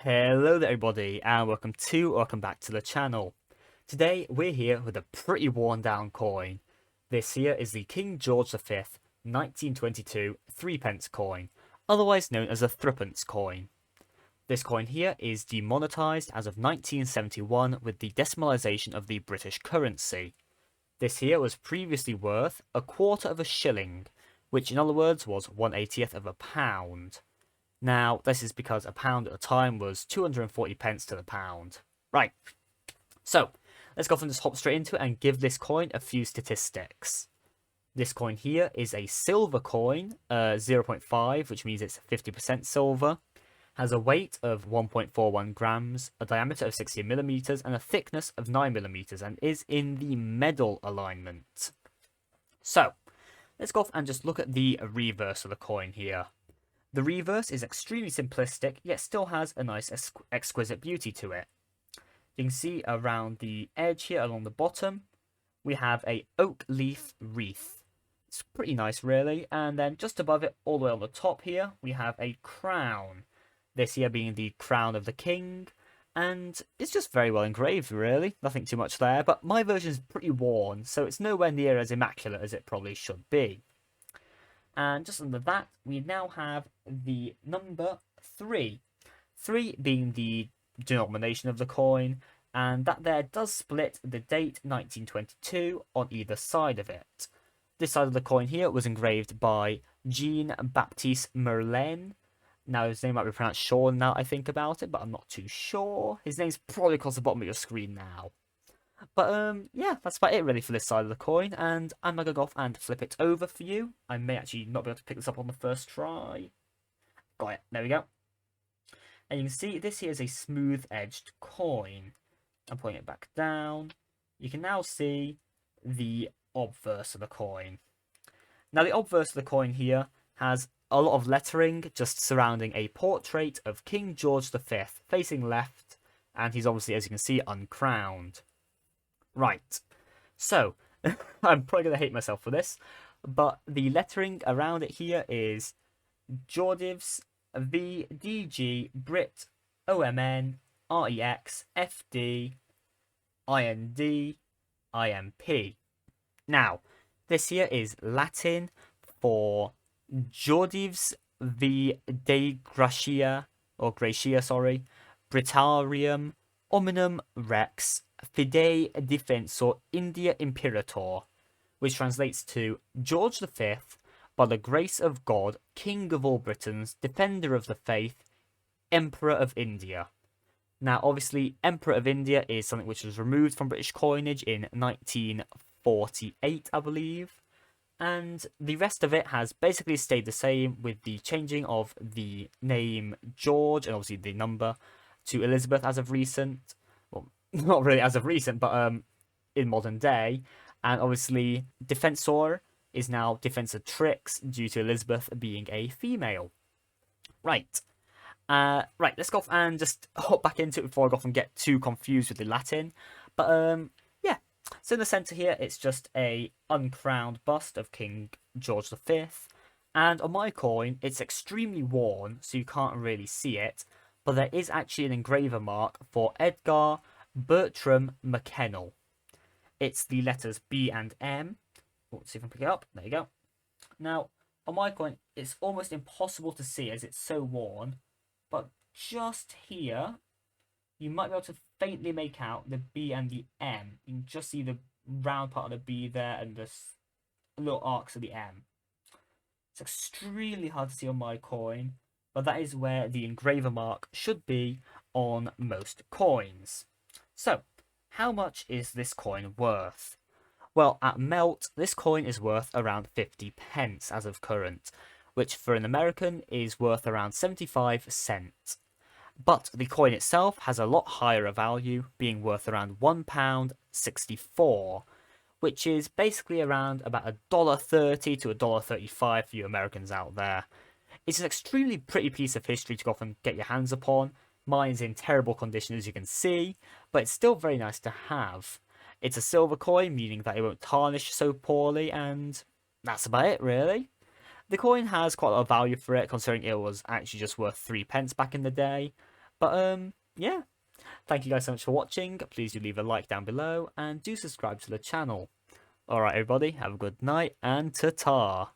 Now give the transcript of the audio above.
Hello there everybody and welcome back to the channel. Today we're here with a pretty worn down coin. This here is the King George V 1922 threepence coin, otherwise known as a threepence coin. This coin here is demonetized as of 1971 with the decimalisation of the British currency. This here was previously worth a quarter of a shilling, which in other words was 1/80th of a pound. Now, this is because a pound at the time was 240 pence to the pound. Right, so let's go off and just hop straight into it and give this coin a few statistics. This coin here is a silver coin, 0.5, which means it's 50% silver, has a weight of 1.41 grams, a diameter of 60 millimeters, and a thickness of 9 millimeters, and is in the medal alignment. So, let's go off and just look at the reverse of the coin here. The reverse is extremely simplistic, yet still has a nice exquisite beauty to it. You can see around the edge here, along the bottom, we have a oak leaf wreath. It's pretty nice, really. And then just above it, all the way on the top here, we have a crown. This here being the crown of the king. And it's just very well engraved, really. Nothing too much there. But my version is pretty worn, so it's nowhere near as immaculate as it probably should be. And just under that, we now have the number 3. 3 being the denomination of the coin, and that there does split the date 1922 on either side of it. This side of the coin here was engraved by Jean-Baptiste Merlin. Now, his name might be pronounced Sean now I think about it, but I'm not too sure. His name's probably across the bottom of your screen now. But, yeah, that's about it really for this side of the coin, and I'm going to go off and flip it over for you. I may actually not be able to pick this up on the first try. Got it, there we go. And you can see this here is a smooth-edged coin. I'm putting it back down. You can now see the obverse of the coin. Now, the obverse of the coin here has a lot of lettering just surrounding a portrait of King George V facing left, and he's obviously, as you can see, uncrowned. Right, so I'm probably going to hate myself for this, but the lettering around it here is Geordives VDG Brit OMN REX FD IND IMP. Now, this here is Latin for Geordives V De Gratia, or Gratia, sorry, Britarium Hominum Rex Fidei Defensor India Imperator, which translates to George V, by the grace of God, King of all Britons, Defender of the Faith, Emperor of India. Now, obviously, Emperor of India is something which was removed from British coinage in 1948, I believe. And the rest of it has basically stayed the same with the changing of the name George and obviously the number to Elizabeth as of recent. Well, not really as of recent, but in modern day. And obviously, Defensor is now Defensatrix due to Elizabeth being a female. Right. Right, let's go off and just hop back into it before I go off and get too confused with the Latin. But, yeah. So in the centre here, it's just a uncrowned bust of King George V. And on my coin, it's extremely worn, so you can't really see it. But there is actually an engraver mark for Edgar Bertram McKennell. It's the letters B and M. Let's see if I can pick it up. There you go. Now, on my coin, it's almost impossible to see as it's so worn. But just here, you might be able to faintly make out the B and the M. You can just see the round part of the B there and the little arcs of the M. It's extremely hard to see on my coin, but that is where the engraver mark should be on most coins. So, how much is this coin worth? Well, at melt, this coin is worth around 50 pence as of current, which for an American is worth around 75 cents. But the coin itself has a lot higher a value, being worth around £1.64, which is basically around about $1.30 to $1.35 for you Americans out there. It's an extremely pretty piece of history to go off and get your hands upon. Mine's in terrible condition as you can see, but it's still very nice to have. It's a silver coin, meaning that it won't tarnish so poorly, and that's about it really. The coin has quite a lot of value for it, considering it was actually just worth 3 pence back in the day. But yeah, thank you guys so much for watching. Please do leave a like down below and do subscribe to the channel. Alright everybody, have a good night and ta-ta.